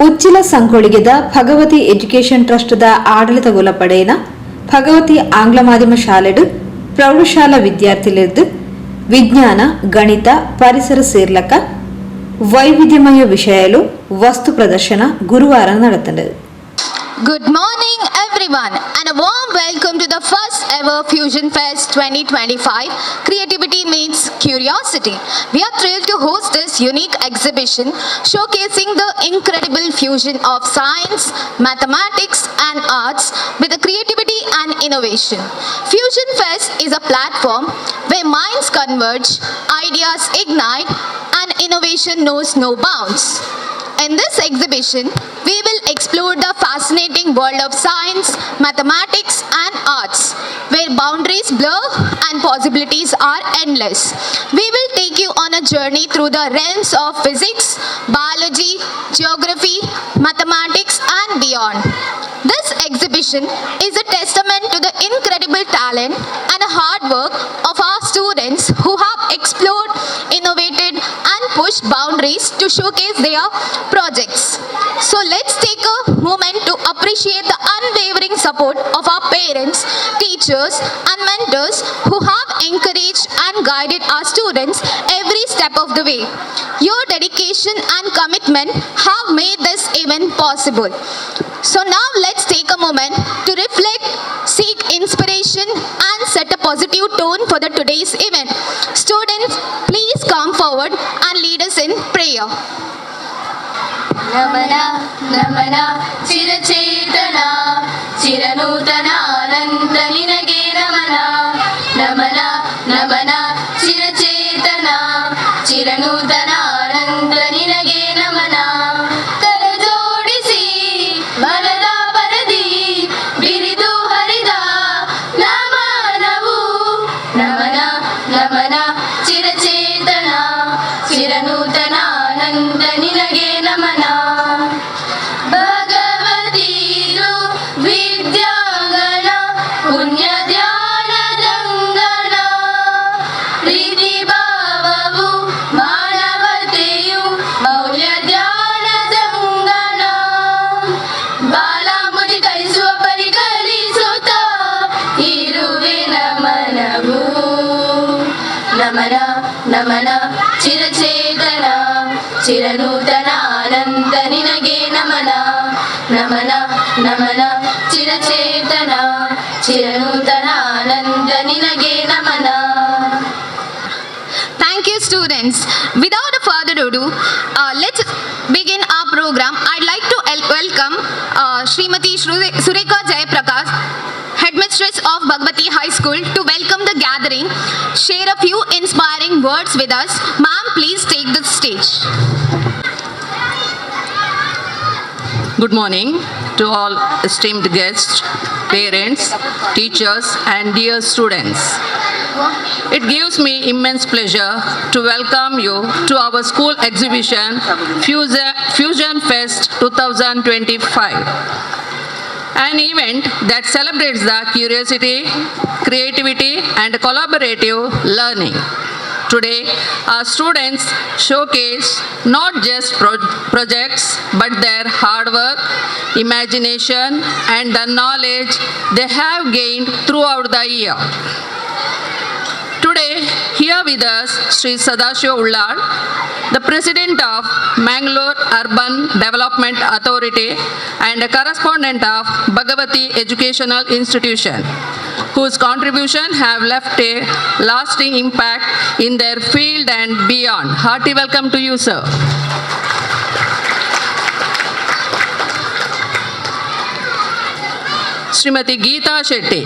Uchila ಸಂಕೊಳಿಗೆದ Bhagavati education ಟ್ರಸ್ಟ್ದ ಆಡಳಿತಗೊಳಪಡೆಯಿನ Bhagavati ಆಂಗ್ಲ ಮಾಧ್ಯಮ ಶಾಲೆಡು ಪ್ರೌಢಶಾಲಾ ವಿದ್ಯಾರ್ಥಿಲಿದ್ದು ವಿಜ್ಞಾನ ಗಣಿತ ಪರಿಸರ ಸೇರ್ಲಕ ವೈವಿಧ್ಯಮಯ ವಿಷಯಾಲು ವಸ್ತು ಪ್ರದರ್ಶನ ಗುರುವಾರ ನಡೆತದೆ. Good morning everyone and a warm welcome to the first ever Fusion Fest 2025 Creativity Meets Curiosity. We are thrilled to host this unique exhibition showcasing the incredible fusion of science, mathematics and arts with the creativity and innovation. Fusion Fest is a platform where minds converge, ideas ignite and innovation knows no bounds. In this exhibition, we will explore the fascinating world of science, mathematics and arts, where boundaries blur and possibilities are endless. We will take you on a journey through the realms of physics, biology, geography, mathematics and beyond. This exhibition is a testament to the incredible talent and hard work of our students who have explored, innovated and pushed boundaries to showcase their projects. So let's take a moment to appreciate the unwavering support of our parents, teachers and mentors who have encouraged and guided our students every step of the way. Your dedication and commitment have made this event possible. So now let's take a moment to reflect, seek inspiration and set a positive tone for the today's event. Students, please come forward and lead us in prayer. Namana namana chirachetana chiranutana ananta ninage namana namana namana chirachetana chiranutana ananta ninage namana kara jodisi manada paradi biridu harida namanavu namana namana chirachetana chiranutana ananta ninage namana ಭಗವತೀರು ವಿದ್ಯಾಂಗನ ಪುಣ್ಯ ಧ್ಯಾನದಂಗನ ಪ್ರೀತಿ ಭಾವವು ಮಾನವತೆಯು ಮೌಲ್ಯ ಧ್ಯಾನದಂಗನ ಬಾಲಾಮುಡಿ ಕಲಿಸುವ ಪರಿಕಲಿಸುತ್ತ ಇರುವೆ ನಮನವು ನಮನ ನಮನ ಚಿರಚೇತನ ಚಿರನೂತನ ಅನಂತ ನಿನಗೆ ನಮನ ನಮನ ನಮನ ಚಿರಚೇತನ ಚಿರನೂತನ ಅನಂತ ನಿನಗೆ ನಮನ. Thank you students. Without further ado, let's begin our program. I'd like to welcome Srimati Sureka Jayaprakash, Headmistress of Bhagavati High School, to welcome the gathering, share a few inspiring words with us. Ma'am, please take the stage. Good morning to all esteemed guests, parents, teachers and dear students. It gives me immense pleasure to welcome you to our school exhibition Fusion Fest 2025. An event that celebrates the curiosity, creativity and collaborative learning. Today, our students showcase not just projects but their hard work, imagination and the knowledge they have gained throughout the year. Today, here with us, Sri Sadashiva Ullad, the President of Mangalore Urban Development Authority and a correspondent of Bhagavati Educational Institution, whose contribution have left a lasting impact in their field and beyond. Hearty welcome to you, sir. Srimati Geeta Shetty,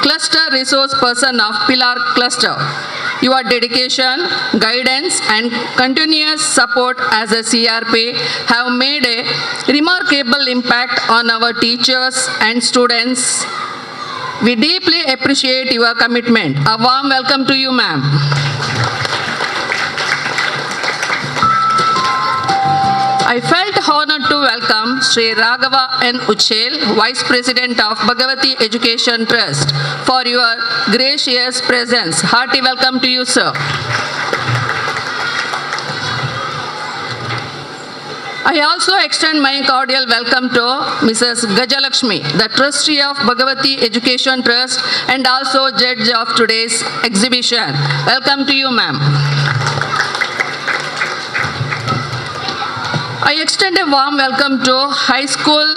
Cluster Resource Person of Pilar Cluster. Your dedication, guidance and continuous support as a CRP have made a remarkable impact on our teachers and students. We deeply appreciate your commitment. A warm welcome to you, ma'am. I felt honored to welcome Sri Raghava N. Uchil, Vice President of Bhagavati Education Trust, for your gracious presence. Hearty welcome to you, sir. I also extend my cordial welcome to Mrs. Gajalakshmi, the trustee of Bhagavathi Education Trust and also judge of today's exhibition. Welcome to you, ma'am. I extend a warm welcome to High School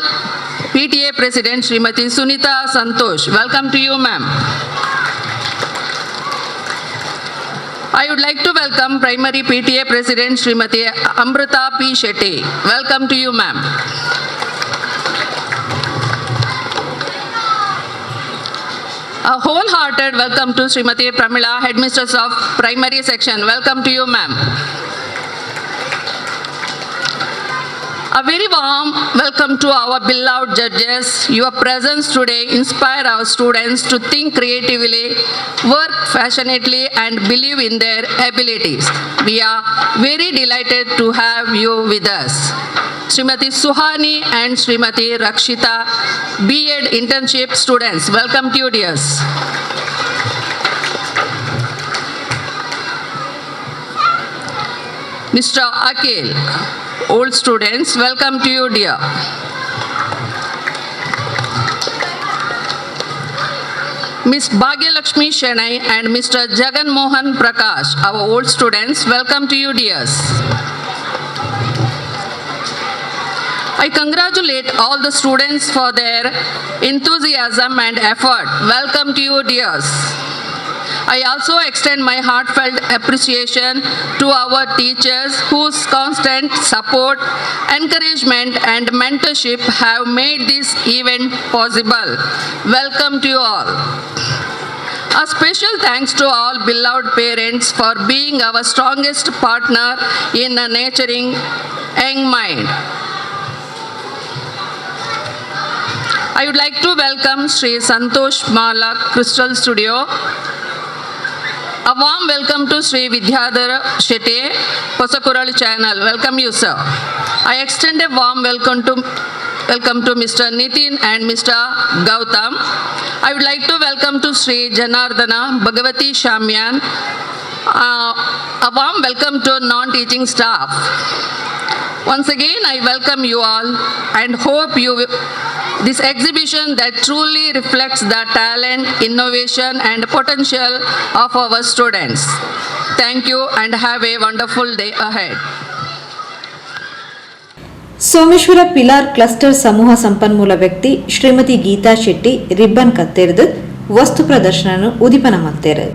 PTA President Srimati Sunita Santosh. Welcome to you, ma'am. I would like to welcome Primary PTA President Srimati Amrita P. Shetty. Welcome to you, ma'am. A wholehearted welcome to Srimati Pramila, Headmistress of Primary Section. Welcome to you, ma'am. A very warm welcome to our beloved judges. Your presence today inspires our students to think creatively, work passionately, and believe in their abilities. We are very delighted to have you with us. Srimati Suhani and Srimati Rakshita, B.Ed internship students. Welcome to you, dears. Mr. Achil, old students, welcome to you, dear. Miss Bhagyalakshmi Shenai and Mr. Jagan Mohan Prakash, our old students, welcome to you, dears. I congratulate all the students for their enthusiasm and effort. Welcome to you, dears. I also extend my heartfelt appreciation to our teachers whose constant support, encouragement, and mentorship have made this event possible. Welcome to you all. A special thanks to all beloved parents for being our strongest partner in nurturing young mind. I would like to welcome Sri Santosh Mala Crystal Studio. A warm welcome to Sri Vidyadhar Shetty, Posakurali channel. Welcome you, sir. I extend a warm welcome to Mr. Nitin and Mr. Gautam. I would like to welcome to Sri Janardana Bhagavati Shamyan. A warm welcome to non-teaching staff. Once again, I welcome you all and hope this exhibition that truly reflects the talent, innovation, and potential of our students. Thank you and have a wonderful day ahead. Someshwara ಪಿಲಾರ್ cluster ಸಮೂಹ ಸಂಪನ್ಮೂಲ ವ್ಯಕ್ತಿ Shrimati Geetha Shetty ribbon ಕತ್ತೆರೆದು ವಸ್ತು ಪ್ರದರ್ಶನ ಉದಿಪನ ಮಲ್ತೇರು.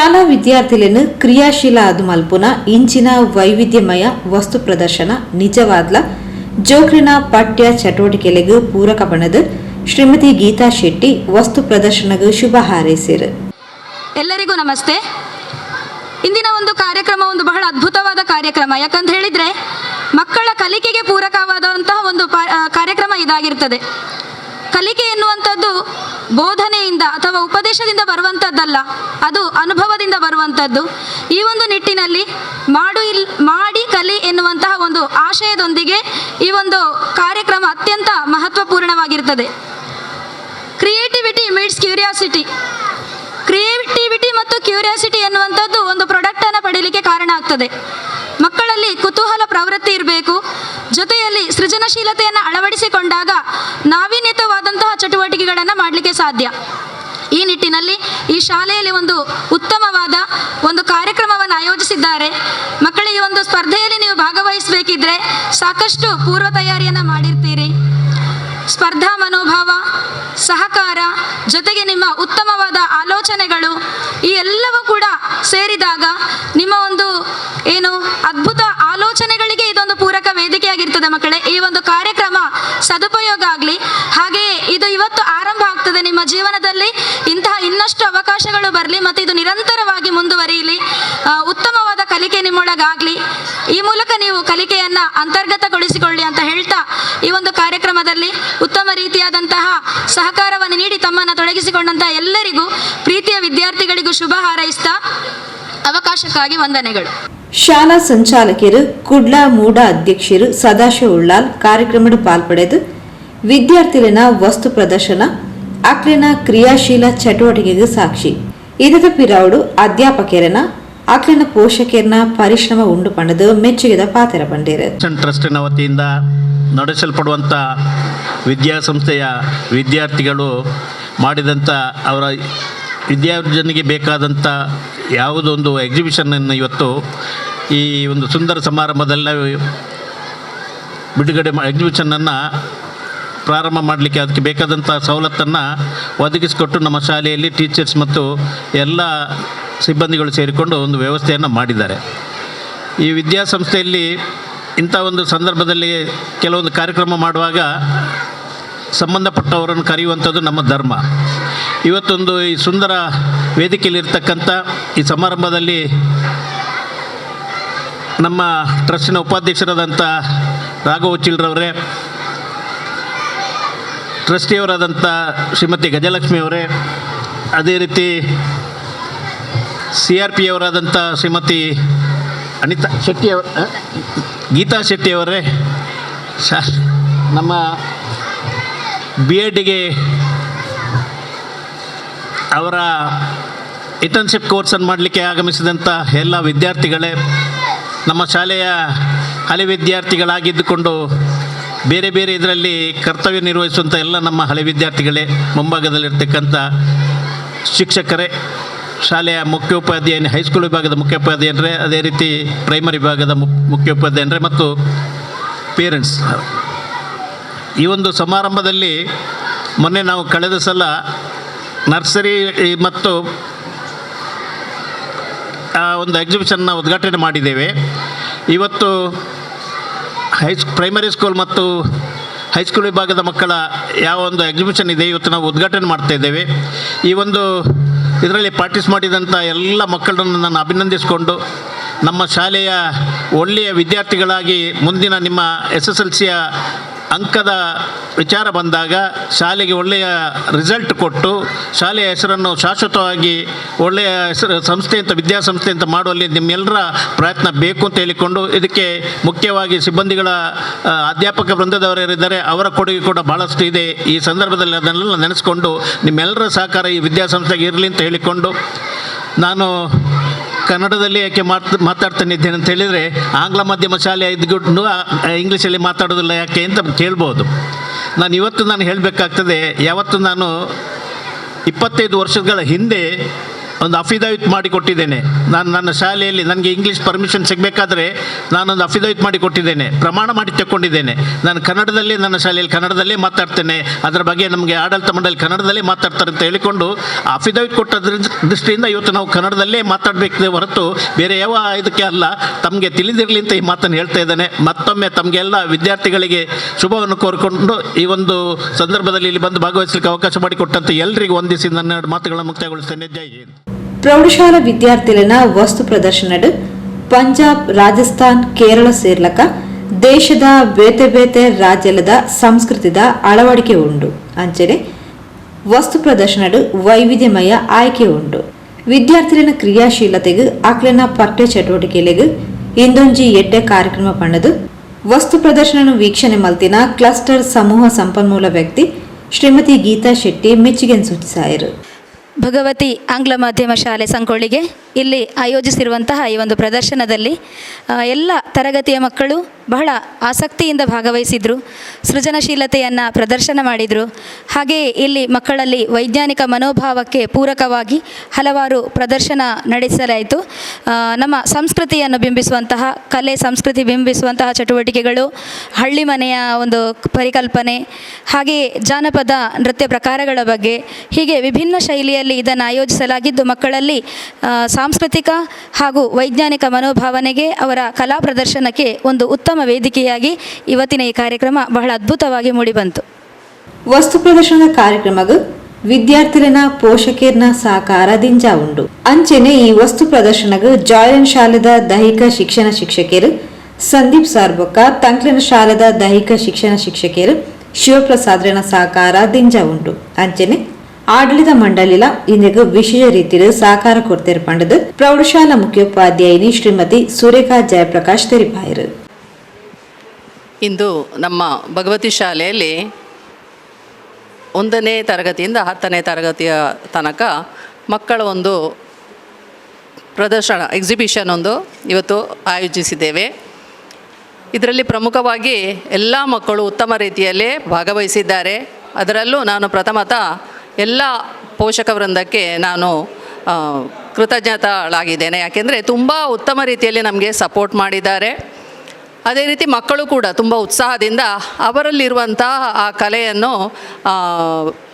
ಶಾಲಾ ವಿದ್ಯಾರ್ಥಿలను ಕ್ರಿಯಾಶೀಲ ಆದು ಮಲ್ಪುನ ಇಂಚಿನ ವೈವಿಧ್ಯಮಯ ವಸ್ತು ಪ್ರದರ್ಶನ ನಿಜವಾದ್ಲ ಜೋಕ್ರಿನ ಪಠ್ಯ ಚಟುವಟಿಕೆಲೆಗೂ ಪೂರಕ ಬಣದ ಶ್ರೀಮತಿ ಗೀತಾ ಶೆಟ್ಟಿ ವಸ್ತು ಪ್ರದರ್ಶನಗೂ ಶುಭ ಹಾರೈಸಿರು. ಎಲ್ಲರಿಗೂ ನಮಸ್ತೆ. ಇಂದಿನ ಒಂದು ಕಾರ್ಯಕ್ರಮ ಒಂದು ಬಹಳ ಅದ್ಭುತವಾದ ಕಾರ್ಯಕ್ರಮ. ಯಾಕಂತ ಹೇಳಿದರೆ ಮಕ್ಕಳ ಕಲಿಕೆಗೆ ಪೂರಕವಾದಂತಹ ಒಂದು ಕಾರ್ಯಕ್ರಮ ಇದಾಗಿರ್ತದೆ. ಕಲಿಕೆ ಎನ್ನುವಂಥದ್ದು ಬೋಧನೆಯಿಂದ ಅಥವಾ ಉಪದೇಶದಿಂದ ಬರುವಂಥದ್ದಲ್ಲ, ಅದು ಅನುಭವದಿಂದ ಬರುವಂಥದ್ದು. ಈ ಒಂದು ನಿಟ್ಟಿನಲ್ಲಿ ಮಾಡಿ ಕಲಿ ಎನ್ನುವಂತಹ ಒಂದು ಆಶಯದೊಂದಿಗೆ ಈ ಒಂದು ಕಾರ್ಯಕ್ರಮ ಅತ್ಯಂತ ಮಹತ್ವಪೂರ್ಣವಾಗಿರ್ತದೆ. Creativity meets curiosity. ಕ್ರಿಯೇಟಿವಿಟಿ ಮತ್ತು ಕ್ಯೂರಿಯಾಸಿಟಿ ಎನ್ನುವಂಥದ್ದು ಒಂದು ಪ್ರಾಡಕ್ಟನ್ನು ಪಡೀಲಿಕ್ಕೆ ಕಾರಣ ಆಗ್ತದೆ. ಮಕ್ಕಳಲ್ಲಿ ಕುತೂಹಲ ಪ್ರವೃತ್ತಿ ಇರಬೇಕು. ಜೊತೆಯಲ್ಲಿ ಸೃಜನಶೀಲತೆಯನ್ನು ಅಳವಡಿಸಿಕೊಂಡಾಗ ನಾವೀನ್ಯತವಾದಂತಹ ಚಟುವಟಿಕೆಗಳನ್ನು ಮಾಡಲಿಕ್ಕೆ ಸಾಧ್ಯ. ಈ ನಿಟ್ಟಿನಲ್ಲಿ ಈ ಶಾಲೆಯಲ್ಲಿ ಒಂದು ಉತ್ತಮವಾದ ಒಂದು ಕಾರ್ಯಕ್ರಮವನ್ನು ಆಯೋಜಿಸಿದ್ದಾರೆ. ಮಕ್ಕಳಿಗೆ ಒಂದು ಸ್ಪರ್ಧೆಯಲ್ಲಿ ನೀವು ಭಾಗವಹಿಸಬೇಕಿದ್ರೆ ಸಾಕಷ್ಟು ಪೂರ್ವ ತಯಾರಿಯನ್ನು ಮಾಡಿರ್ತೀರಿ. ಸ್ಪರ್ಧಾ ಮನೋಭಾವ, ಸಹಕಾರ, ಜೊತೆಗೆ ನಿಮ್ಮ ಉತ್ತಮವಾದ ಆಲೋಚನೆಗಳು ಈ ಎಲ್ಲವೂ ಕೂಡ ಸೇರಿದಾಗ ನಿಮ್ಮ ಒಂದು ಅದ್ಭುತ ಆಲೋಚನೆಗಳಿಗೆ ಇದೊಂದು ಪೂರಕ ವೇದಿಕೆಯಾಗಿರ್ತದೆ. ಮಕ್ಕಳೇ, ಈ ಒಂದು ಕಾರ್ಯಕ್ರಮ ಸದುಪಯೋಗ ಆಗಲಿ. ಹಾಗೆಯೇ ಇದು ಇವತ್ತು ಆರಂಭ ಆಗ್ತದೆ. ನಿಮ್ಮ ಜೀವನದಲ್ಲಿ ಇಂತಹ ಇನ್ನಷ್ಟು ಅವಕಾಶಗಳು ಬರಲಿ ಮತ್ತು ಇದು ನಿರಂತರವಾಗಿ ಮುಂದುವರಿಯಲಿ. ಉತ್ತಮವಾದ ಕಲಿಕೆ ನಿಮ್ಮೊಳಗಾಗಲಿ. ಈ ಮೂಲಕ ನೀವು ಕಲಿಕೆಯನ್ನು ಅಂತರ್ಗತಗೊಳಿಸಿಕೊಳ್ಳಿ ಅಂತ ಹೇಳ್ತಾ ಈ ಒಂದು ಕಾರ್ಯಕ್ರಮದಲ್ಲಿ ಉತ್ತಮ ರೀತಿಯಾದಂತಹ ಸಹಕಾರವನ್ನು ನೀಡಿ ತಮ್ಮನ್ನು ತೊಡಗಿಸಿಕೊಂಡಂತಹ ಎಲ್ಲರಿಗೂ, ಪ್ರೀತಿಯ ವಿದ್ಯಾರ್ಥಿಗಳಿಗೂ ಶುಭ ಹಾರೈಸ್ತಾ ಅವಕಾಶಕ್ಕಾಗಿ ವಂದನೆಗಳು. ಶಾಲಾ ಸಂಚಾಲಕರು ಕುಡ್ಲ ಮೂಡ ಅಧ್ಯಕ್ಷರು ಸದಾಶಿವ ಉಳ್ಳಾಲ್ ಕಾರ್ಯಕ್ರಮದ ಪಾಲ್ಪಡೆದು ವಿದ್ಯಾರ್ಥಿಗಳ ವಸ್ತು ಪ್ರದರ್ಶನ ಅಕ್ಲಿನ ಕ್ರಿಯಾಶೀಲ ಚಟುವಟಿಕೆಗೆ ಸಾಕ್ಷಿ. ಇದರ ಪಿರಾವುಡು ಅಧ್ಯಾಪಕರನ್ನ ಅಕ್ಲಿನ ಪೋಷಕರನ್ನ ಪರಿಶ್ರಮ ಉಂಡು ಪಣದು ಮೆಚ್ಚುಗೆದ ಪಾತ್ರ ಬಂದಿರು. ಟ್ರಸ್ಟಿನ ವತಿಯಿಂದ ನಡೆಸಲ್ಪಡುವಂಥ ವಿದ್ಯಾಸಂಸ್ಥೆಯ ವಿದ್ಯಾರ್ಥಿಗಳು ಮಾಡಿದಂಥ ಅವರ ವಿದ್ಯಾರ್ಜನೆಗೆ ಬೇಕಾದಂಥ ಯಾವುದೊಂದು ಎಕ್ಸಿಬಿಷನನ್ನು ಇವತ್ತು ಈ ಒಂದು ಸುಂದರ ಸಮಾರಂಭದಲ್ಲಿ ಬಿಡುಗಡೆ ಎಕ್ಸಿಬಿಷನನ್ನು ಪ್ರಾರಂಭ ಮಾಡಲಿಕ್ಕೆ ಅದಕ್ಕೆ ಬೇಕಾದಂಥ ಸವಲತ್ತನ್ನು ಒದಗಿಸಿಕೊಟ್ಟು ನಮ್ಮ ಶಾಲೆಯಲ್ಲಿ ಟೀಚರ್ಸ್ ಮತ್ತು ಎಲ್ಲ ಸಿಬ್ಬಂದಿಗಳು ಸೇರಿಕೊಂಡು ಒಂದು ವ್ಯವಸ್ಥೆಯನ್ನು ಮಾಡಿದ್ದಾರೆ. ಈ ವಿದ್ಯಾಸಂಸ್ಥೆಯಲ್ಲಿ ಇಂಥ ಒಂದು ಸಂದರ್ಭದಲ್ಲಿ ಕೆಲವೊಂದು ಕಾರ್ಯಕ್ರಮ ಮಾಡುವಾಗ ಸಂಬಂಧಪಟ್ಟವರನ್ನು ಕರೆಯುವಂಥದ್ದು ನಮ್ಮ ಧರ್ಮ. ಇವತ್ತೊಂದು ಈ ಸುಂದರ ವೇದಿಕೆಯಲ್ಲಿರ್ತಕ್ಕಂಥ ಈ ಸಮಾರಂಭದಲ್ಲಿ ನಮ್ಮ ಟ್ರಸ್ಟಿನ ಉಪಾಧ್ಯಕ್ಷರಾದಂಥ ಉಚಿಲ್ರವರೇ, ಟ್ರಸ್ಟಿಯವರಾದಂಥ ಶ್ರೀಮತಿ ಗಜಲಕ್ಷ್ಮಿಯವರೇ, ಅದೇ ರೀತಿ CRP ಅವರಾದಂಥ ಶ್ರೀಮತಿ ಗೀತಾ ಶೆಟ್ಟಿಯವರೇ, ನಮ್ಮ BEdಗೆ ಅವರ ಇಂಟರ್ನ್ಶಿಪ್ ಕೋರ್ಸನ್ನು ಮಾಡಲಿಕ್ಕೆ ಆಗಮಿಸಿದಂಥ ಎಲ್ಲ ವಿದ್ಯಾರ್ಥಿಗಳೇ, ನಮ್ಮ ಶಾಲೆಯ ಹಳೆ ವಿದ್ಯಾರ್ಥಿಗಳಾಗಿದ್ದುಕೊಂಡು ಬೇರೆ ಬೇರೆ ಇದರಲ್ಲಿ ಕರ್ತವ್ಯ ನಿರ್ವಹಿಸುವಂಥ ಎಲ್ಲ ನಮ್ಮ ಹಳೆ ವಿದ್ಯಾರ್ಥಿಗಳೇ, ಮುಂಭಾಗದಲ್ಲಿರ್ತಕ್ಕಂಥ ಶಿಕ್ಷಕರೇ, ಶಾಲೆಯ ಮುಖ್ಯೋಪಾಧ್ಯಾಯನೇ, ಹೈಸ್ಕೂಲ್ ವಿಭಾಗದ ಮುಖ್ಯೋಪಾಧ್ಯಾಯರೇ, ಅದೇ ರೀತಿ ಪ್ರೈಮರಿ ವಿಭಾಗದ ಮುಖ್ಯೋಪಾಧ್ಯಾಯರೇ ಮತ್ತು ಪೇರೆಂಟ್ಸ್. ಈ ಒಂದು ಸಮಾರಂಭದಲ್ಲಿ ಮೊನ್ನೆ ನಾವು ಕಳೆದ ಸಲ ನರ್ಸರಿ ಮತ್ತು ಒಂದು ಎಕ್ಸಿಬಿಷನ್ನ ಉದ್ಘಾಟನೆ ಮಾಡಿದ್ದೇವೆ. ಇವತ್ತು ಪ್ರೈಮರಿ ಸ್ಕೂಲ್ ಮತ್ತು ಹೈಸ್ಕೂಲ್ ವಿಭಾಗದ ಮಕ್ಕಳ ಯಾವ ಒಂದು ಎಕ್ಸಿಬಿಷನ್ ಇದೆ ಇವತ್ತು ನಾವು ಉದ್ಘಾಟನೆ ಮಾಡ್ತಾ ಇದ್ದೇವೆ. ಈ ಒಂದು ಇದರಲ್ಲಿ ಪಾರ್ಟಿಸಿಪೇಟ್ ಮಾಡಿದಂಥ ಎಲ್ಲ ಮಕ್ಕಳನ್ನು ನಾನು ಅಭಿನಂದಿಸಿಕೊಂಡು ನಮ್ಮ ಶಾಲೆಯ ಒಳ್ಳೆಯ ವಿದ್ಯಾರ್ಥಿಗಳಾಗಿ ಮುಂದಿನ ನಿಮ್ಮ SSLCಯ ಅಂಕದ ವಿಚಾರ ಬಂದಾಗ ಶಾಲೆಗೆ ಒಳ್ಳೆಯ ರಿಸಲ್ಟ್ ಕೊಟ್ಟು ಶಾಲೆಯ ಹೆಸರನ್ನು ಶಾಶ್ವತವಾಗಿ ಒಳ್ಳೆಯ ಹೆಸರು ಸಂಸ್ಥೆ ಅಂತ ವಿದ್ಯಾಸಂಸ್ಥೆ ಅಂತ ಮಾಡುವಲ್ಲಿ ನಿಮ್ಮೆಲ್ಲರ ಪ್ರಯತ್ನ ಬೇಕು ಅಂತ ಹೇಳಿಕೊಂಡು, ಇದಕ್ಕೆ ಮುಖ್ಯವಾಗಿ ಸಿಬ್ಬಂದಿಗಳ ಅಧ್ಯಾಪಕ ವೃಂದದವರಿದ್ದಾರೆ, ಅವರ ಕೊಡುಗೆ ಕೂಡ ಭಾಳಷ್ಟು ಇದೆ. ಈ ಸಂದರ್ಭದಲ್ಲಿ ಅದನ್ನೆಲ್ಲ ನೆನೆಸ್ಕೊಂಡು ನಿಮ್ಮೆಲ್ಲರ ಸಹಕಾರ ಈ ವಿದ್ಯಾಸಂಸ್ಥೆಗೆ ಇರಲಿ ಅಂತ ಹೇಳಿಕೊಂಡು, ನಾನು ಕನ್ನಡದಲ್ಲಿ ಯಾಕೆ ಮಾತಾಡ್ತಾನಿದ್ದೇನೆ ಅಂತ ಹೇಳಿದರೆ, ಆಂಗ್ಲ ಮಾಧ್ಯಮ ಶಾಲೆ ಇದ್ದುಕೊಂಡು ಇಂಗ್ಲೀಷಲ್ಲಿ ಮಾತಾಡೋದಿಲ್ಲ ಯಾಕೆ ಅಂತ ಕೇಳ್ಬೋದು. ನಾನು ಹೇಳಬೇಕಾಗ್ತದೆ, ಯಾವತ್ತು ನಾನು 25 ವರ್ಷಗಳ ಹಿಂದೆ ಒಂದು ಅಫಿದಾವಿತ್ ಮಾಡಿ ಕೊಟ್ಟಿದ್ದೇನೆ. ನಾನು ನನ್ನ ಶಾಲೆಯಲ್ಲಿ ನನಗೆ ಇಂಗ್ಲೀಷ್ ಪರ್ಮಿಷನ್ ಸಿಗಬೇಕಾದ್ರೆ ನಾನೊಂದು ಅಫಿದಾವಿತ್ ಮಾಡಿ ಕೊಟ್ಟಿದ್ದೇನೆ, ಪ್ರಮಾಣ ಮಾಡಿ ತಗೊಂಡಿದ್ದೇನೆ. ನಾನು ಕನ್ನಡದಲ್ಲಿ ನನ್ನ ಶಾಲೆಯಲ್ಲಿ ಕನ್ನಡದಲ್ಲೇ ಮಾತಾಡ್ತೇನೆ, ಅದರ ಬಗ್ಗೆ ನಮಗೆ ಆಡಳಿತ ಮಂಡಳಿ ಕನ್ನಡದಲ್ಲೇ ಮಾತಾಡ್ತಾರೆ ಅಂತ ಹೇಳಿಕೊಂಡು ಅಫಿದಾವಿತ್ ಕೊಟ್ಟ ದೃಷ್ಟಿಯಿಂದ ಇವತ್ತು ನಾವು ಕನ್ನಡದಲ್ಲೇ ಮಾತಾಡಬೇಕಿದೆ ಹೊರತು ಬೇರೆ ಯಾವ ಇದಕ್ಕೆ ಅಲ್ಲ. ತಮಗೆ ತಿಳಿದಿರಲಿ ಅಂತ ಈ ಮಾತನ್ನು ಹೇಳ್ತಾ ಇದ್ದೇನೆ. ಮತ್ತೊಮ್ಮೆ ತಮಗೆಲ್ಲ ವಿದ್ಯಾರ್ಥಿಗಳಿಗೆ ಶುಭವನ್ನು ಕೋರಿಕೊಂಡು ಈ ಒಂದು ಸಂದರ್ಭದಲ್ಲಿ ಇಲ್ಲಿ ಬಂದು ಭಾಗವಹಿಸಲಿಕ್ಕೆ ಅವಕಾಶ ಮಾಡಿಕೊಟ್ಟಂತೆ ಎಲ್ಲರಿಗೂ ವಂದಿಸಿ ನನ್ನ ಮಾತುಗಳನ್ನು ಮುಕ್ತಾಯಗೊಳಿಸ್ತೇನೆ. ಜೈ ಹಿಂದ್. ಪ್ರೌಢಶಾಲಾ ವಿದ್ಯಾರ್ಥಿಗಳ ವಸ್ತು ಪ್ರದರ್ಶನಡು ಪಂಜಾಬ್, ರಾಜಸ್ಥಾನ್, ಕೇರಳ ಸೇರ್ಲಕ ದೇಶದ ಬೇತೆ ಬೇತೆ ರಾಜ್ಯದ ಸಂಸ್ಕೃತಿದ ಅಳವಡಿಕೆ ಉಂಡು. ಅಂಚನೆ ವಸ್ತು ಪ್ರದರ್ಶನಡು ವೈವಿಧ್ಯಮಯ ಆಯ್ಕೆ ಉಂಡು. ವಿದ್ಯಾರ್ಥಿಗಳ ಕ್ರಿಯಾಶೀಲತೆಗೆ ಆಕ್ಲಿನ ಪಠ್ಯ ಚಟುವಟಿಕೆಲೆಗೆ ಇಂದೊಂಜಿ ಎಡ್ಡೆ ಕಾರ್ಯಕ್ರಮ ಪಣ್ಣದು ವಸ್ತು ಪ್ರದರ್ಶನ ವೀಕ್ಷಣೆ ಮಲ್ತಿನ ಕ್ಲಸ್ಟರ್ ಸಮೂಹ ಸಂಪನ್ಮೂಲ ವ್ಯಕ್ತಿ ಶ್ರೀಮತಿ ಗೀತಾ ಶೆಟ್ಟಿ ಮೆಚ್ಚುಗೆಯನ್ನು ಸೂಚಿಸಿದರು. ಭಗವತಿ ಆಂಗ್ಲ ಮಾಧ್ಯಮ ಶಾಲೆ ಸಂಕೋಳಿಗೆ ಇಲ್ಲಿ ಆಯೋಜಿಸಿರುವಂತಹ ಈ ಒಂದು ಪ್ರದರ್ಶನದಲ್ಲಿ ಎಲ್ಲ ತರಗತಿಯ ಮಕ್ಕಳು ಬಹಳ ಆಸಕ್ತಿಯಿಂದ ಭಾಗವಹಿಸಿದರು, ಸೃಜನಶೀಲತೆಯನ್ನು ಪ್ರದರ್ಶನ ಮಾಡಿದರು. ಹಾಗೆಯೇ ಇಲ್ಲಿ ಮಕ್ಕಳಲ್ಲಿ ವೈಜ್ಞಾನಿಕ ಮನೋಭಾವಕ್ಕೆ ಪೂರಕವಾಗಿ ಹಲವಾರು ಪ್ರದರ್ಶನ ನಡೆಸಲಾಯಿತು. ನಮ್ಮ ಸಂಸ್ಕೃತಿಯನ್ನು ಬಿಂಬಿಸುವಂತಹ ಕಲೆ, ಸಂಸ್ಕೃತಿ ಬಿಂಬಿಸುವಂತಹ ಚಟುವಟಿಕೆಗಳು, ಹಳ್ಳಿ ಮನೆಯ ಒಂದು ಪರಿಕಲ್ಪನೆ, ಹಾಗೆಯೇ ಜಾನಪದ ನೃತ್ಯ ಪ್ರಕಾರಗಳ ಬಗ್ಗೆ, ಹೀಗೆ ವಿಭಿನ್ನ ಶೈಲಿಯಲ್ಲಿ ಇದನ್ನು ಆಯೋಜಿಸಲಾಗಿದ್ದು ಮಕ್ಕಳಲ್ಲಿ ಸಾಂಸ್ಕೃತಿಕ ಹಾಗೂ ವೈಜ್ಞಾನಿಕ ಮನೋಭಾವನೆಗೆ, ಅವರ ಕಲಾ ಪ್ರದರ್ಶನಕ್ಕೆ ಒಂದು ಉತ್ತಮ ವೇದಿಕೆಯಾಗಿ ಇವತ್ತಿನ ಈ ಕಾರ್ಯಕ್ರಮ ಬಹಳ ಅದ್ಭುತವಾಗಿ ಮೂಡಿಬಂತು. ವಸ್ತು ಪ್ರದರ್ಶನದ ಕಾರ್ಯಕ್ರಮಗೂ ವಿದ್ಯಾರ್ಥಿಗಳ ಪೋಷಕರ್ನ ಸಹಕಾರದಿಂದ ಉಂಡು. ಅಂಚೆನೆ ಈ ವಸ್ತು ಪ್ರದರ್ಶನಗೂ ಜಾಯ್ಲೆನ್ ಶಾಲೆದ ದೈಹಿಕ ಶಿಕ್ಷಣ ಶಿಕ್ಷಕರು ಸಂದೀಪ್ ಸಾರ್ಬೊಕ್ಕ, ತಂಕ್ಲಿನ ಶಾಲೆದ ದೈಹಿಕ ಶಿಕ್ಷಣ ಶಿಕ್ಷಕರು ಶಿವಪ್ರಸಾದ್ರನ ಸಹಕಾರದಿಂದ ಉಂಡು. ಅಂಚೆನೆ ಆಡಳಿತ ಮಂಡಳಿಲ ಇಂದಿಗೂ ವಿಶೇಷ ರೀತಿಯಲ್ಲಿ ಸಹಕಾರ ಕೊಡ್ತಿರು ಪಂಡದು ಪ್ರೌಢಶಾಲಾ ಮುಖ್ಯೋಪಾಧ್ಯಾಯಿನಿ ಶ್ರೀಮತಿ ಸುರೇಖಾ ಜಯಪ್ರಕಾಶ್ ತೆರಿಪಾಯರು. ಇಂದು ನಮ್ಮ ಭಗವತಿ ಶಾಲೆಯಲ್ಲಿ 1ನೇ ತರಗತಿಯಿಂದ 10ನೇ ತರಗತಿಯ ತನಕ ಮಕ್ಕಳ ಒಂದು ಪ್ರದರ್ಶನ ಎಕ್ಸಿಬಿಷನ್ ಒಂದು ಇವತ್ತು ಆಯೋಜಿಸಿದ್ದೇವೆ. ಇದರಲ್ಲಿ ಪ್ರಮುಖವಾಗಿ ಎಲ್ಲ ಮಕ್ಕಳು ಉತ್ತಮ ರೀತಿಯಲ್ಲಿ ಭಾಗವಹಿಸಿದ್ದಾರೆ. ಅದರಲ್ಲೂ ನಾನು ಪ್ರಥಮತಃ ಎಲ್ಲ ಪೋಷಕ ವೃಂದಕ್ಕೆ ನಾನು ಕೃತಜ್ಞತಾಳಾಗಿದ್ದೇನೆ. ಯಾಕೆಂದರೆ ತುಂಬ ಉತ್ತಮ ರೀತಿಯಲ್ಲಿ ನಮಗೆ ಸಪೋರ್ಟ್ ಮಾಡಿದ್ದಾರೆ. ಅದೇ ರೀತಿ ಮಕ್ಕಳು ಕೂಡ ತುಂಬ ಉತ್ಸಾಹದಿಂದ ಅವರಲ್ಲಿರುವಂತಹ ಆ ಕಲೆಯನ್ನು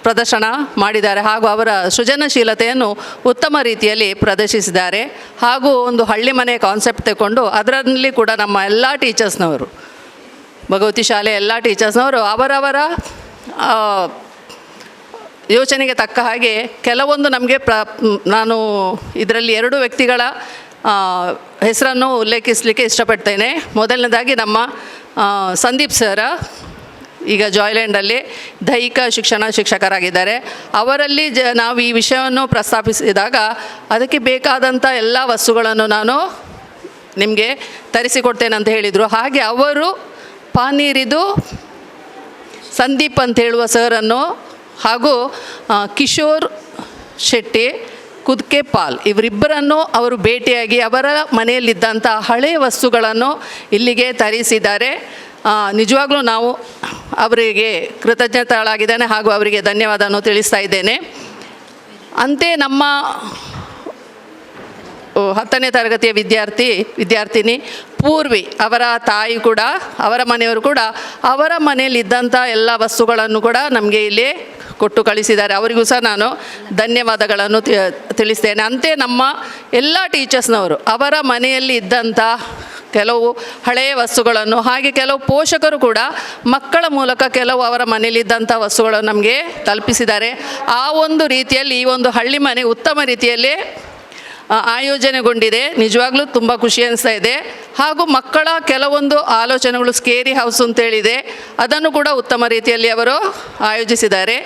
ಪ್ರದರ್ಶನ ಮಾಡಿದ್ದಾರೆ ಹಾಗೂ ಅವರ ಸೃಜನಶೀಲತೆಯನ್ನು ಉತ್ತಮ ರೀತಿಯಲ್ಲಿ ಪ್ರದರ್ಶಿಸಿದ್ದಾರೆ. ಹಾಗೂ ಒಂದು ಹಳ್ಳಿ ಮನೆ ಕಾನ್ಸೆಪ್ಟ್ ತಗೊಂಡು ಅದರಲ್ಲಿ ಕೂಡ ನಮ್ಮ ಎಲ್ಲ ಟೀಚರ್ಸ್ನವರು, ಭಗವತಿ ಶಾಲೆಯ ಎಲ್ಲ ಟೀಚರ್ಸ್ನವರು ಅವರವರ ಯೋಚನೆಗೆ ತಕ್ಕ ಹಾಗೆ ಕೆಲವೊಂದು ನಮಗೆ ನಾನು ಇದರಲ್ಲಿ 2 ವ್ಯಕ್ತಿಗಳ ಹೆಸರನ್ನು ಉಲ್ಲೇಖಿಸಲಿಕ್ಕೆ ಇಷ್ಟಪಡ್ತೇನೆ. ಮೊದಲನೇದಾಗಿ ನಮ್ಮ ಸಂದೀಪ್ ಸರ ಈಗ ಜಾಯ್ಲೆಂಡಲ್ಲಿ ದೈಹಿಕ ಶಿಕ್ಷಣ ಶಿಕ್ಷಕರಾಗಿದ್ದಾರೆ. ಅವರಲ್ಲಿ ನಾವು ಈ ವಿಷಯವನ್ನು ಪ್ರಸ್ತಾಪಿಸಿದಾಗ ಅದಕ್ಕೆ ಬೇಕಾದಂಥ ಎಲ್ಲ ವಸ್ತುಗಳನ್ನು ನಾನು ನಿಮಗೆ ತರಿಸಿಕೊಡ್ತೇನೆ ಅಂತ ಹೇಳಿದರು. ಹಾಗೆ ಅವರು ಪಾನೀರಿದು ಸಂದೀಪ್ ಅಂತ ಹೇಳುವ ಸರನ್ನು ಹಾಗೂ ಕಿಶೋರ್ ಶೆಟ್ಟಿ ಕುದ್ಕೆ ಪಾಲ್ ಇವರಿಬ್ಬರನ್ನು ಅವರು ಭೇಟಿಯಾಗಿ ಅವರ ಮನೆಯಲ್ಲಿದ್ದಂಥ ಹಳೆಯ ವಸ್ತುಗಳನ್ನು ಇಲ್ಲಿಗೆ ತರಿಸಿದ್ದಾರೆ. ನಿಜವಾಗ್ಲೂ ನಾವು ಅವರಿಗೆ ಕೃತಜ್ಞತಾಳಾಗಿದ್ದೇನೆ ಹಾಗೂ ಅವರಿಗೆ ಧನ್ಯವಾದವನ್ನು ತಿಳಿಸ್ತಾ ಇದ್ದೇನೆ. ಅಂತೆ ನಮ್ಮ 10ನೇ ತರಗತಿಯ ವಿದ್ಯಾರ್ಥಿನಿ ಪೂರ್ವಿ ಅವರ ತಾಯಿ ಕೂಡ, ಅವರ ಮನೆಯವರು ಕೂಡ ಅವರ ಮನೆಯಲ್ಲಿದ್ದಂಥ ಎಲ್ಲ ವಸ್ತುಗಳನ್ನು ಕೂಡ ನಮಗೆ ಇಲ್ಲಿ ಕೊಟ್ಟು ಕಳಿಸಿದ್ದಾರೆ. ಅವರಿಗೂ ಸಹ ನಾನು ಧನ್ಯವಾದಗಳನ್ನು ತಿಳಿಸ್ತೇನೆ. ಅಂತೆ ನಮ್ಮ ಎಲ್ಲ ಟೀಚರ್ಸ್ನವರು ಅವರ ಮನೆಯಲ್ಲಿ ಇದ್ದಂಥ ಕೆಲವು ಹಳೆಯ ವಸ್ತುಗಳನ್ನು, ಹಾಗೆ ಕೆಲವು ಪೋಷಕರು ಕೂಡ ಮಕ್ಕಳ ಮೂಲಕ ಕೆಲವು ಅವರ ಮನೆಯಲ್ಲಿದ್ದಂಥ ವಸ್ತುಗಳನ್ನು ನಮಗೆ ತಲುಪಿಸಿದ್ದಾರೆ. ಆ ಒಂದು ರೀತಿಯಲ್ಲಿ ಈ ಒಂದು ಹಳ್ಳಿ ಮನೆ ಉತ್ತಮ ರೀತಿಯಲ್ಲಿ ಆಯೋಜನೆಗೊಂಡಿದೆ. ನಿಜವಾಗ್ಲೂ ತುಂಬ ಖುಷಿ ಅನಿಸ್ತಾ ಇದೆ. ಹಾಗೂ ಮಕ್ಕಳ ಕೆಲವೊಂದು ಆಲೋಚನೆಗಳು, ಸ್ಕೇರಿ ಹೌಸ್ ಅಂತೇಳಿದೆ, ಅದನ್ನು ಕೂಡ ಉತ್ತಮ ರೀತಿಯಲ್ಲಿ ಅವರು ಆಯೋಜಿಸಿದ್ದಾರೆ.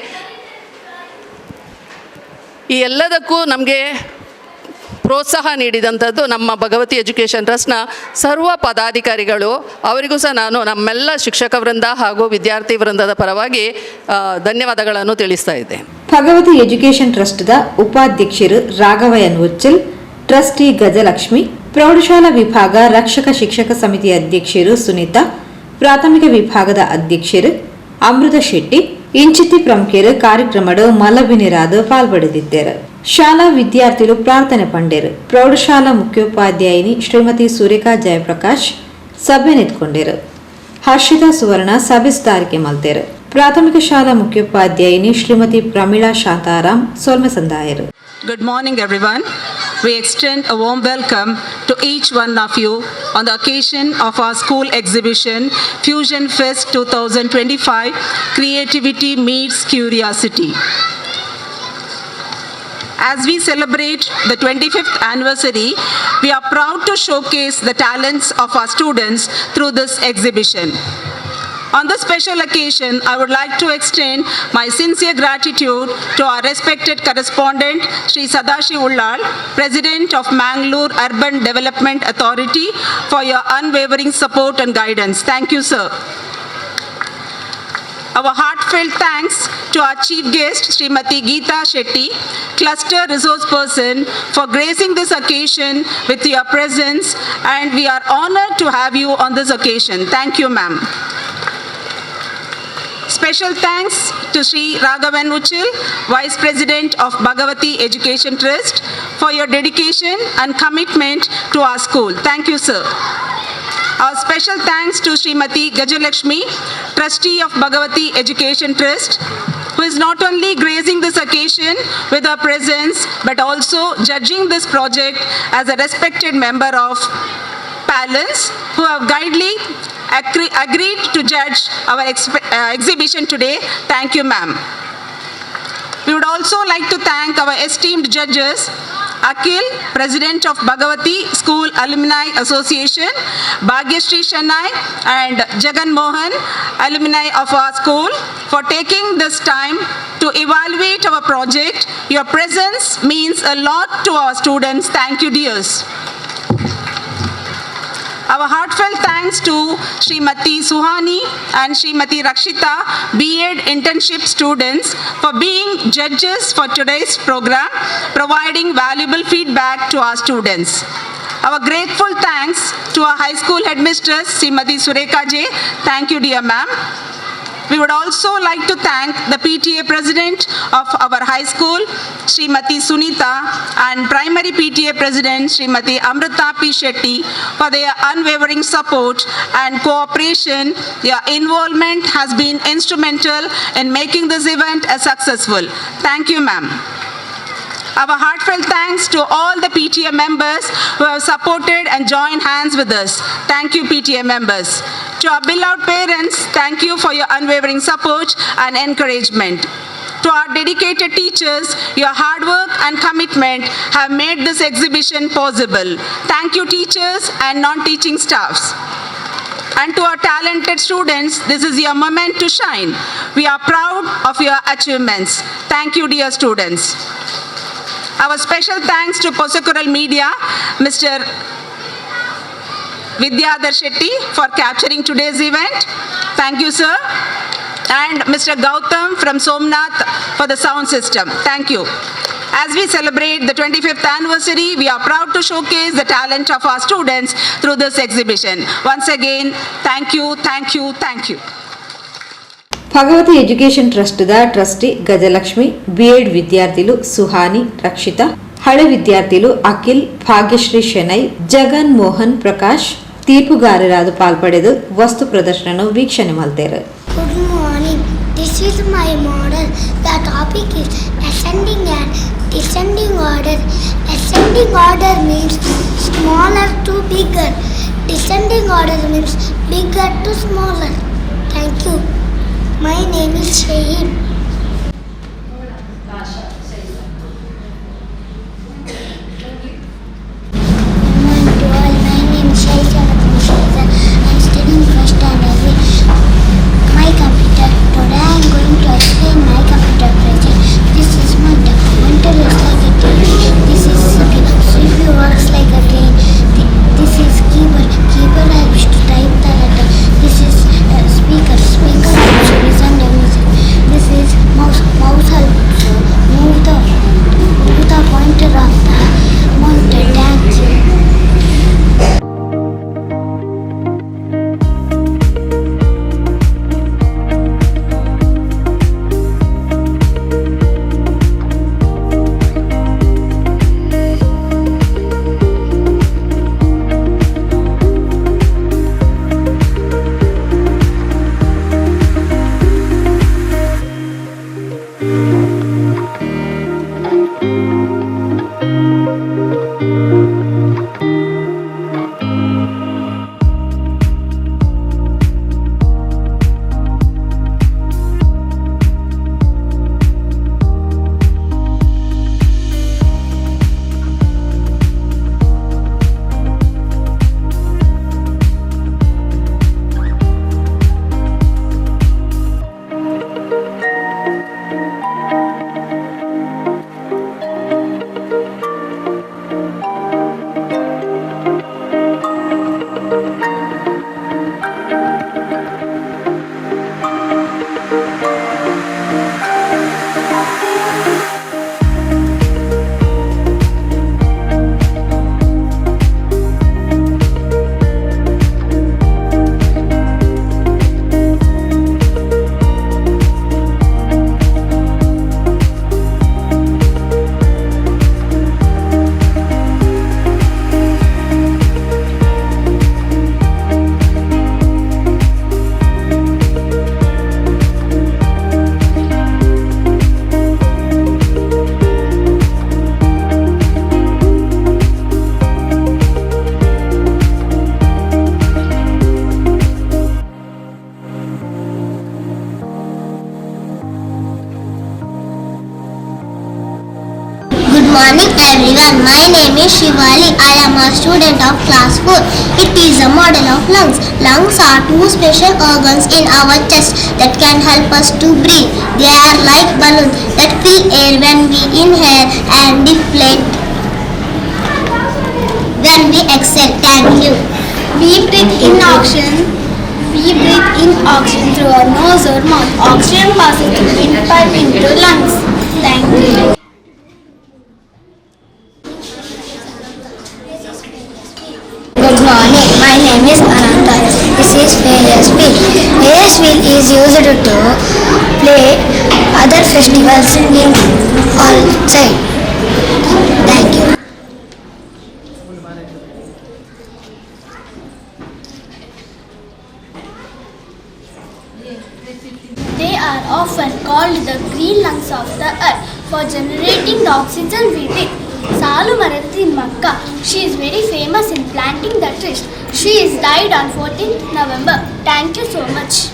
ಈ ಎಲ್ಲದಕ್ಕೂ ನಮಗೆ ಪ್ರೋತ್ಸಾಹ ನೀಡಿದಂಥದ್ದು ನಮ್ಮ ಭಗವತಿ ಎಜುಕೇಷನ್ ಟ್ರಸ್ಟ್ನ ಸರ್ವ ಪದಾಧಿಕಾರಿಗಳು. ಅವರಿಗೂ ಸಹ ನಾನು ನಮ್ಮೆಲ್ಲ ಶಿಕ್ಷಕ ವೃಂದ ಹಾಗೂ ವಿದ್ಯಾರ್ಥಿ ವೃಂದದ ಪರವಾಗಿ ಧನ್ಯವಾದಗಳನ್ನು ತಿಳಿಸ್ತಾ ಇದ್ದೆ. ಭಗವತಿ ಎಜುಕೇಷನ್ ಟ್ರಸ್ಟ್ದ ಉಪಾಧ್ಯಕ್ಷರು ರಾಘವಯ್ಯನ್ ಉಚ್ಚಿಲ್, ಟ್ರಸ್ಟಿ ಗಜಲಕ್ಷ್ಮಿ, ಪ್ರೌಢಶಾಲಾ ವಿಭಾಗ ರಕ್ಷಕ ಶಿಕ್ಷಕ ಸಮಿತಿ ಅಧ್ಯಕ್ಷರು ಸುನೀತಾ, ಪ್ರಾಥಮಿಕ ವಿಭಾಗದ ಅಧ್ಯಕ್ಷರು ಅಮೃತ ಶೆಟ್ಟಿ, ಇಂಚಿತಿ ಪ್ರಮುಖರು ಕಾರ್ಯಕ್ರಮದ ಮಲಬಿನಿರಾದ ಪಾಲ್ಪಡೆದಿದ್ದರು. ಶಾಲಾ ವಿದ್ಯಾರ್ಥಿಗಳು ಪ್ರಾರ್ಥನೆ ಪಂಡೇರು. ಪ್ರೌಢಶಾಲಾ ಮುಖ್ಯೋಪಾಧ್ಯಾಯಿನಿ ಶ್ರೀಮತಿ ಸುರೇಖಾ ಜಯಪ್ರಕಾಶ್ ಸಭೆ ನಿಂತ್ಕೊಂಡರು. ಹರ್ಷಿತಾ ಸುವರ್ಣ ಸಭೆಸ್ದಾರಿಕೆ ಮಲ್ತೇರು. ಪ್ರಾಥಮಿಕ ಶಾಲಾ ಮುಖ್ಯೋಪಾಧ್ಯಾಯಿನಿ ಶ್ರೀಮತಿ ಪ್ರಮೀಳಾ ಶಾಂತಾರಾಮ್ ಸೋಲ್ಮೆ ಸಂದಾಯರು. Good morning, everyone. We extend a warm welcome to each one of you on the occasion of our school exhibition, Fusion Fest 2025, Creativity Meets Curiosity. As we celebrate the 25th anniversary, we are proud to showcase the talents of our students through this exhibition. On this special occasion, I would like to extend my sincere gratitude to our respected correspondent, Sri Sadashi Ullal, President of Mangalore Urban Development Authority, for your unwavering support and guidance. Thank you, sir. Our heartfelt thanks to our chief guest, Srimati Geeta Shetty, cluster resource person, for gracing this occasion with your presence, and we are honored to have you on this occasion. Thank you, ma'am. Special thanks to Sri Raghavan Uchil, Vice President of Bhagavathi Education Trust, for your dedication and commitment to our school. Thank you, sir. Our special thanks to Srimati Gajalakshmi, Trustee of Bhagavathi Education Trust, who is not only gracing this occasion with her presence, but also judging this project as a respected member of parents who have guidely agreed to judge our exhibition today. Thank you, ma'am. We would also like to thank our esteemed judges, Uchil, President of Bhagavathi School Alumni Association, Bhagyashree Shannai and Jagan Mohan, alumni of our school, for taking this time to evaluate our project. Your presence means a lot to our students. Thank you, dears. Our heartfelt thanks to Srimati Suhani and Srimati Rakshita, B.Ed internship students, for being judges for today's program, providing valuable feedback to our students. Our grateful thanks to our high school headmistress, Srimati Surekha J. Thank you, dear ma'am. We would also like to thank the PTA President of our high school, Srimati Sunita, and Primary PTA President, Srimati Amrita P. Shetty, for their unwavering support and cooperation. Your involvement has been instrumental in making this event a successful. Thank you, ma'am. Our heartfelt thanks to all the PTA members who have supported and joined hands with us. Thank you, PTA members. To our beloved parents, thank you for your unwavering support and encouragement. To our dedicated teachers, your hard work and commitment have made this exhibition possible. Thank you, teachers and non-teaching staffs. And to our talented students, this is your moment to shine. We are proud of your achievements. Thank you, dear students. Our special thanks to Posakural Media, Mr. Vidyadhar Shetty, for capturing today's event. Thank you, sir. And Mr. Gautam from Somnath for the sound system. Thank you. As we celebrate the 25th anniversary, we are proud to showcase the talent of our students through this exhibition. Once again, thank you, thank you, thank you. Bhagavati education ಟ್ರಸ್ಟ್ದ trustee Gajalakshmi, B.Ed ವಿದ್ಯಾರ್ಥಿಗಳು ಸುಹಾನಿ, ರಕ್ಷಿತಾ, ಹಳೆ ವಿದ್ಯಾರ್ಥಿಗಳು ಅಖಿಲ್, ಭಾಗ್ಯಶ್ರೀ ಶೆನೈ, ಜಗನ್ ಮೋಹನ್ ಪ್ರಕಾಶ್ ತೀರ್ಪುಗಾರರಾದ ಪಾಲ್ಪಡೆದು ವಸ್ತು ಪ್ರದರ್ಶನ ವೀಕ್ಷಣೆ ಮಾಡ್ತಾರೆ. Good morning. This is my model. The topic is ascending and descending order. Ascending order means smaller to bigger. Descending order means bigger to smaller. Thank you. My name is Shahid. I'm studying first standard. My computer. Today I am going to explain my computer project. This is monitor. Monitor looks like a TV. This is CPU. CPU works like a train. This is keyboard. Keyboard helps to type the letter. This is speaker. Speaker helps to listen the music. This is morning everyone. My name is Shivali. I am a student of class 4. It is a model of lungs. Lungs are two special organs in our chest that can help us to breathe. They are like balloons that fill air when we inhale and deflate when we exhale. Thank you. We breathe in oxygen. We breathe in oxygen through our nose or mouth. Oxygen passes through windpipe into lungs. Thank you. Good morning. My name is Ananta. This is Ferris wheel. Ferris wheel is used to play other festivals in outside. Thank you. They are often called the green lungs of the earth for generating the oxygen we breathe. Salu Marati Makka, she is very famous in planting the trees. She is died on 14th November. Thank you so much.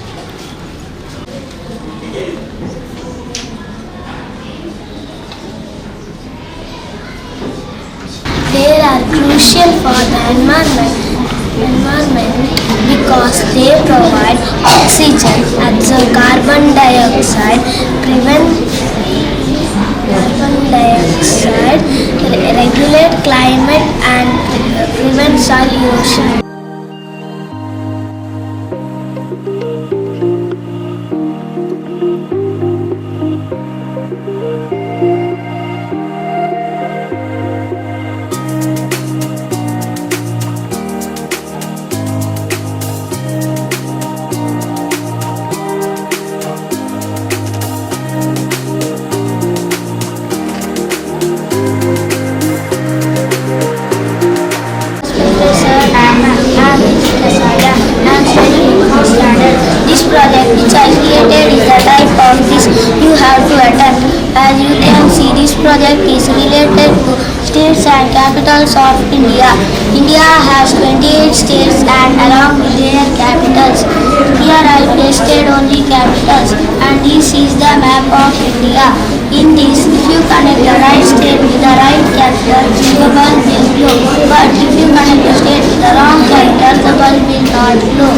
They are crucial for the environment because they provide oxygen, absorb carbon dioxide, regulate climate and prevent soil erosion. This project which I created is a type of this you have to attend. As you can see, this project is related to states and capitals of India. India has 28 states and along with their capitals. Here I pasted only capitals and this is the map of India. In this, if you connect the right state with the right capital, the bulb will glow. But if you connect the state with the wrong capital, the bulb will not glow.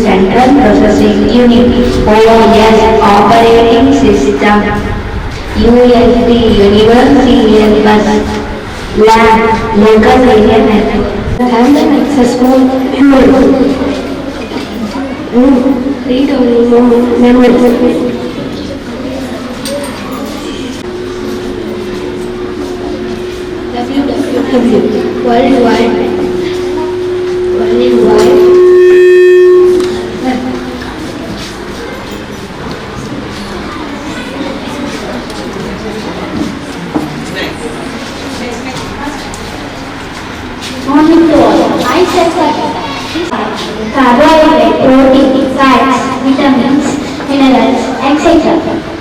Central Processing Unit, OS Operating System, USB Universal Bus, LAN, Local Area Network, and an accessible memory. Worldwide. essential for carbohydrate, protein, fats, vitamins, minerals, etc.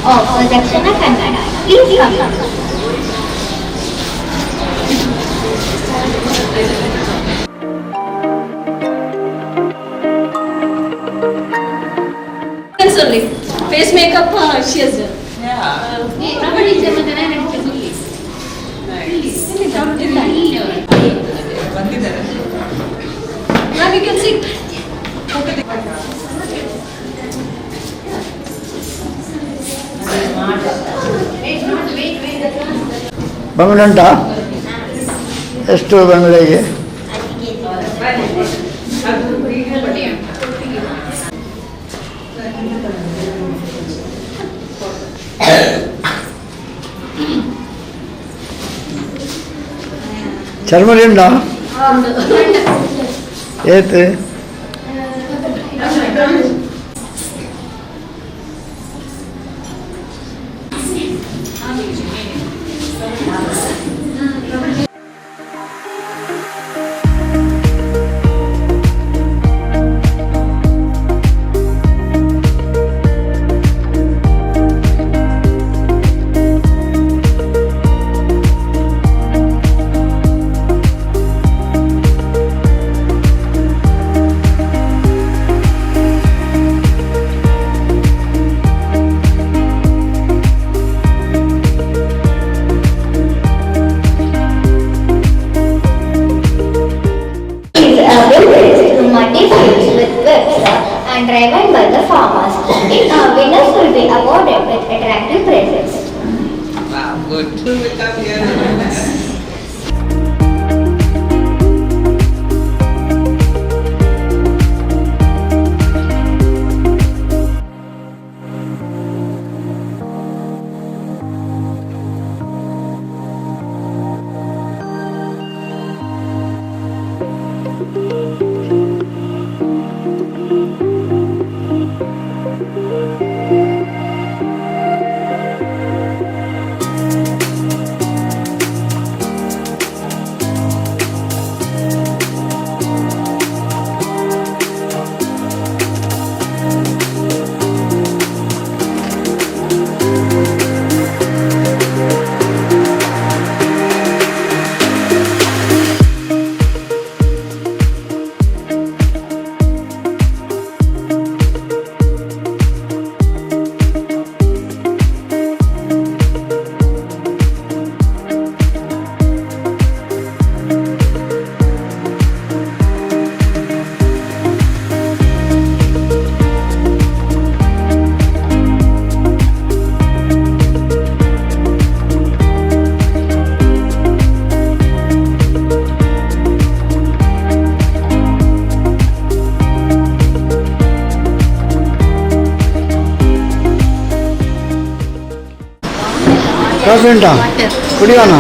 Of Dakshina Kannada. Please come. Only face makeup she has done. Now you can sit. ಬಂಗಡುಂಟ ಎಷ್ಟು ಬಂಗಡೆಗೆ ಚರ್ಮದಿಂಡ ಏತ್ and driven by the farmers. Winners will be awarded with attractive prizes. Wow, good. Who will come here? Coffee ಉಂಟಾ ಕುಡಿಯೋಣ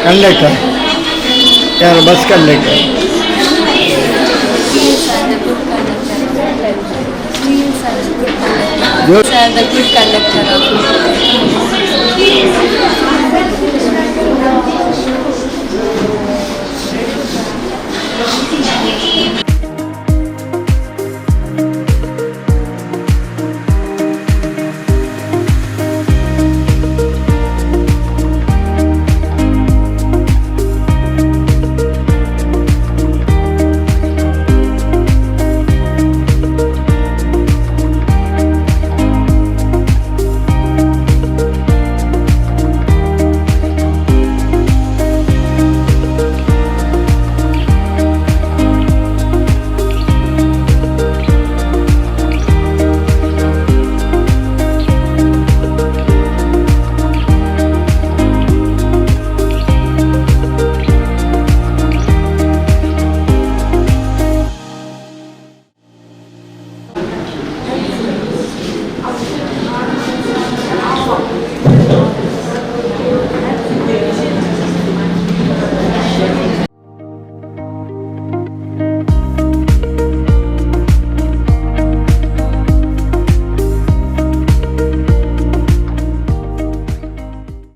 conductor ಯಾರು? Bus conductor. The good conductor.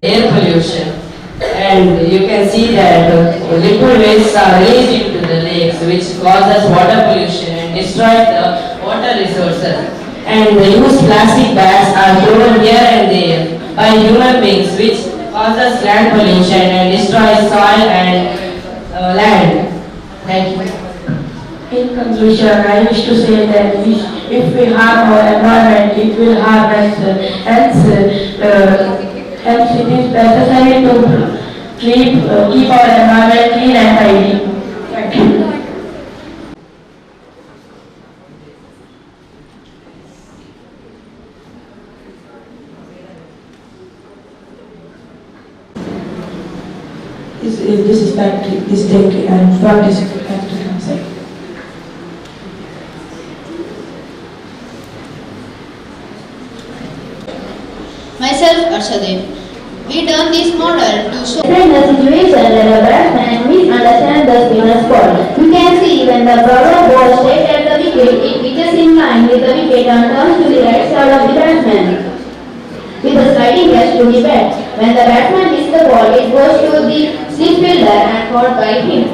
Air pollution, and you can see that liquid wastes are released into the lakes, which causes water pollution and destroys the water resources. And the used plastic bags are thrown here and there by human beings, which causes land pollution and destroys soil and land. Thank you. In conclusion, I wish to say that if we harm our environment, it will harm us. Hence it is necessary to keep our environment clean and tidy. Thank you. This is factory, this factory, and from this factory outside. Myself, Arshadev. We done this model to show In the situation where the batsman misunderstands the spinner's ball, you can see when the bowler ball straight at the wicket, it pitches in line with the wicket and turns to the right side of the batsman, with the sliding catch to the bat. When the batsman hits the ball, it goes to the slip fielder and caught by him.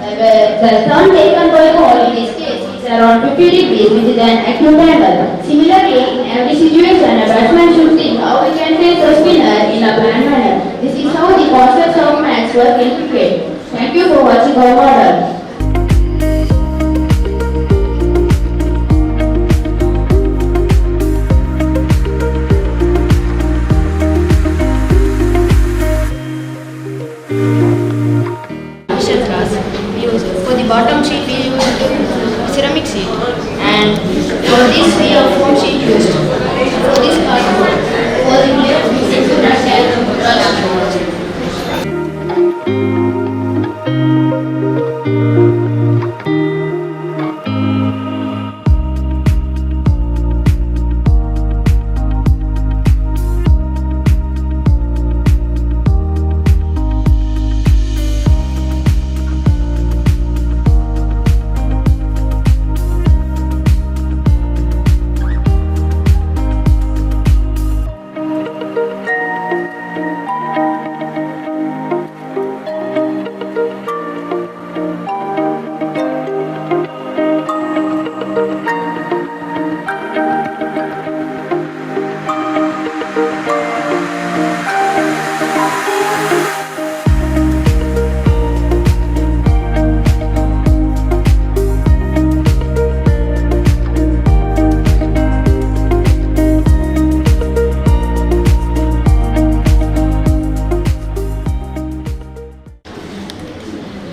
The turn taken by ball in this case is around 50 degrees, which is an acute angle. Similarly, in every situation, a batsman should think how he can face the spinner in a planned manner. This is how the concepts of maths work in cricket. Thank you for watching our model. For the bottom sheet we used ceramic sheet, and for this we have foam sheet used. For this part, for the layer we used brush and brush.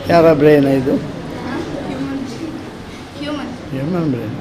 ಯಾರ brain ಇದು? Human brain.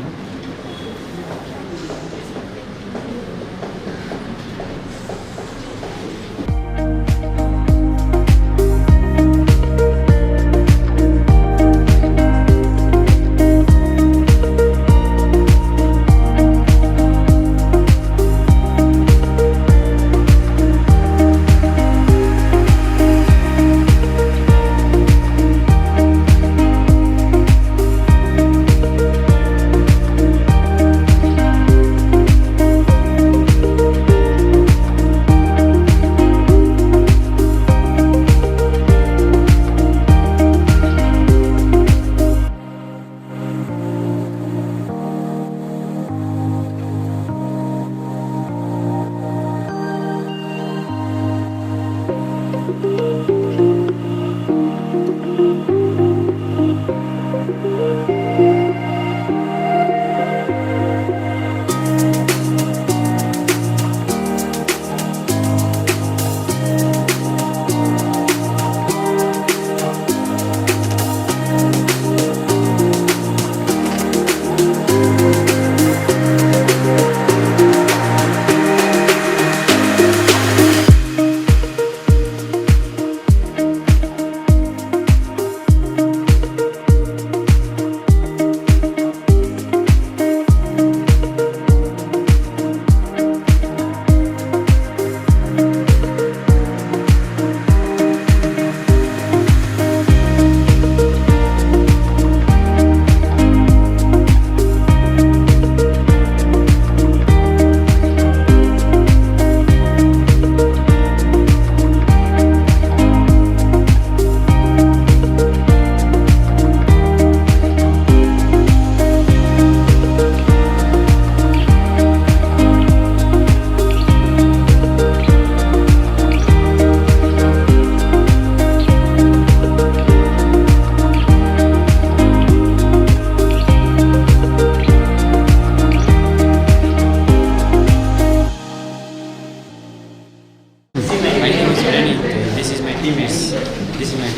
Pranit. This is my teammates. This is my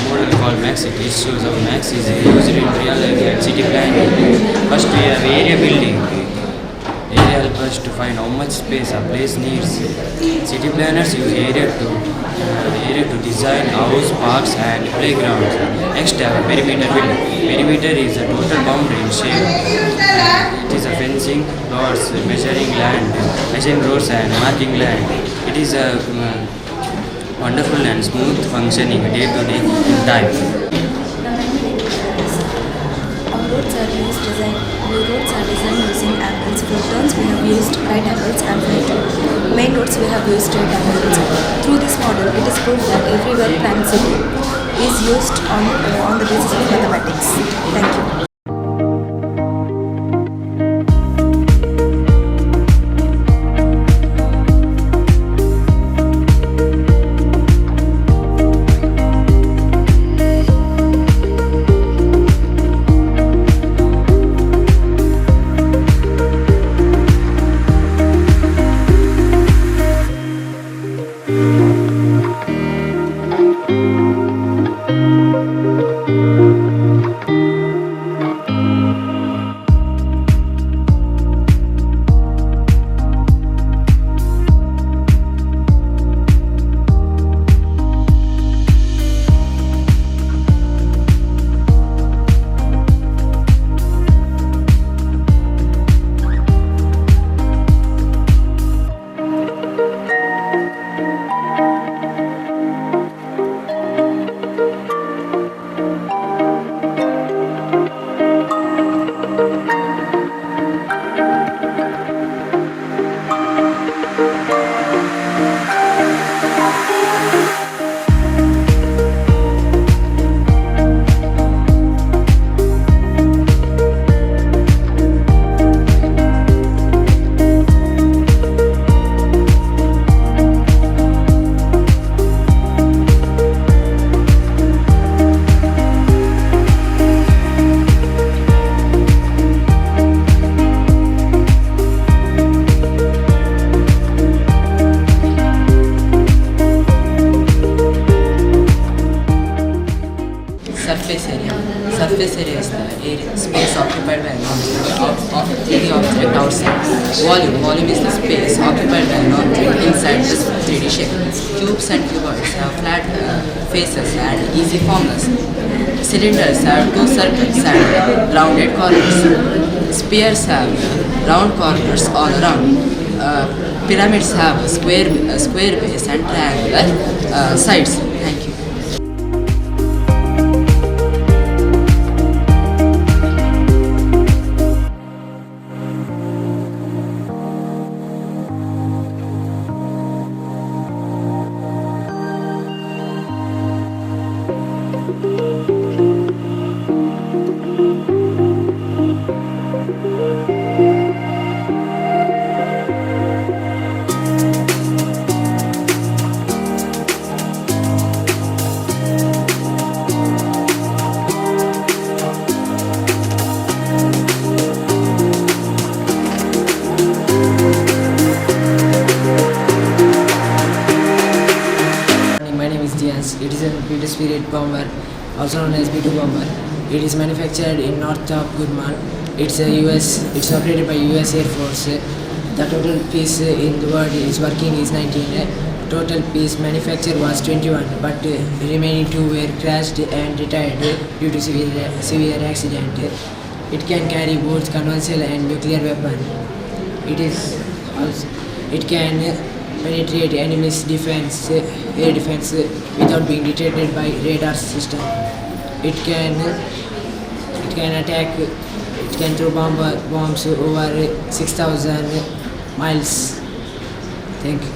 model called Max. It shows how Max is used in real life and city planning. First we have area building. Area helps us to find how much space a place needs. City planners use area to design house, parks and playgrounds. Next have a perimeter building. Perimeter is a total boundary in shape. It is a fencing, roads, measuring roads and marking land. It is a wonderful and smooth functioning day to day in time. Our roads are designed using angles. For turns we have used right angles and right. Main roads we have used straight angles. Through this model, it is proved that every well-planned city is used on the basis of mathematics. Thank you. Surface area is the space occupied by an object of 3D object outside. Volume is the space occupied by an object inside this 3D shape. Cubes and cuboids have flat faces and easy formless. Cylinders have two circles and rounded corners. Spheres have round corners all around. Pyramids have a square base and triangular sides. Thank you. It is a British period bomber, also known as B-2 bomber. It is manufactured in north of Gurman. It's operated by US Air Force. The total piece in the world is working is 19. Total piece manufactured was 21, but remaining 2 were crashed and retired due to severe accident. It can carry both conventional and nuclear weapon. It can penetrate enemy's air defense without being detected by radar system. It can throw bombs over 6,000 miles. Thank you.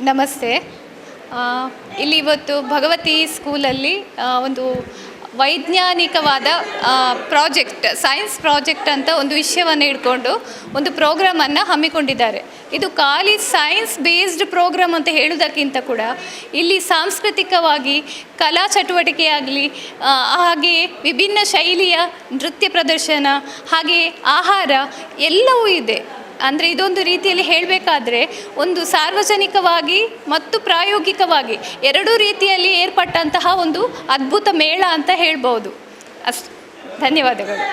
ನಮಸ್ತೆ. ಇಲ್ಲಿ ಇವತ್ತು ಭಗವತಿ ಸ್ಕೂಲಲ್ಲಿ ಒಂದು ವೈಜ್ಞಾನಿಕವಾದ project, science project ಅಂತ ಒಂದು ವಿಷಯವನ್ನು ಇಟ್ಕೊಂಡು ಒಂದು ಪ್ರೋಗ್ರಾಮನ್ನು ಹಮ್ಮಿಕೊಂಡಿದ್ದಾರೆ. ಇದು ಖಾಲಿ ಸೈನ್ಸ್ ಬೇಸ್ಡ್ ಪ್ರೋಗ್ರಾಮ್ ಅಂತ ಹೇಳುವುದಕ್ಕಿಂತ ಕೂಡ ಇಲ್ಲಿ ಸಾಂಸ್ಕೃತಿಕವಾಗಿ ಕಲಾ ಚಟುವಟಿಕೆಯಾಗಲಿ, ಹಾಗೆ ವಿಭಿನ್ನ ಶೈಲಿಯ ನೃತ್ಯ ಪ್ರದರ್ಶನ, ಹಾಗೆ ಆಹಾರ ಎಲ್ಲವೂ ಇದೆ. ಅಂದರೆ ಇದೊಂದು ರೀತಿಯಲ್ಲಿ ಹೇಳಬೇಕಾದ್ರೆ ಒಂದು ಸಾರ್ವಜನಿಕವಾಗಿ ಮತ್ತು ಪ್ರಾಯೋಗಿಕವಾಗಿ ಎರಡೂ ರೀತಿಯಲ್ಲಿ ಏರ್ಪಟ್ಟಂತಹ ಒಂದು ಅದ್ಭುತ ಮೇಳ ಅಂತ ಹೇಳ್ಬೋದು. ಅಷ್ಟು. ಧನ್ಯವಾದಗಳು.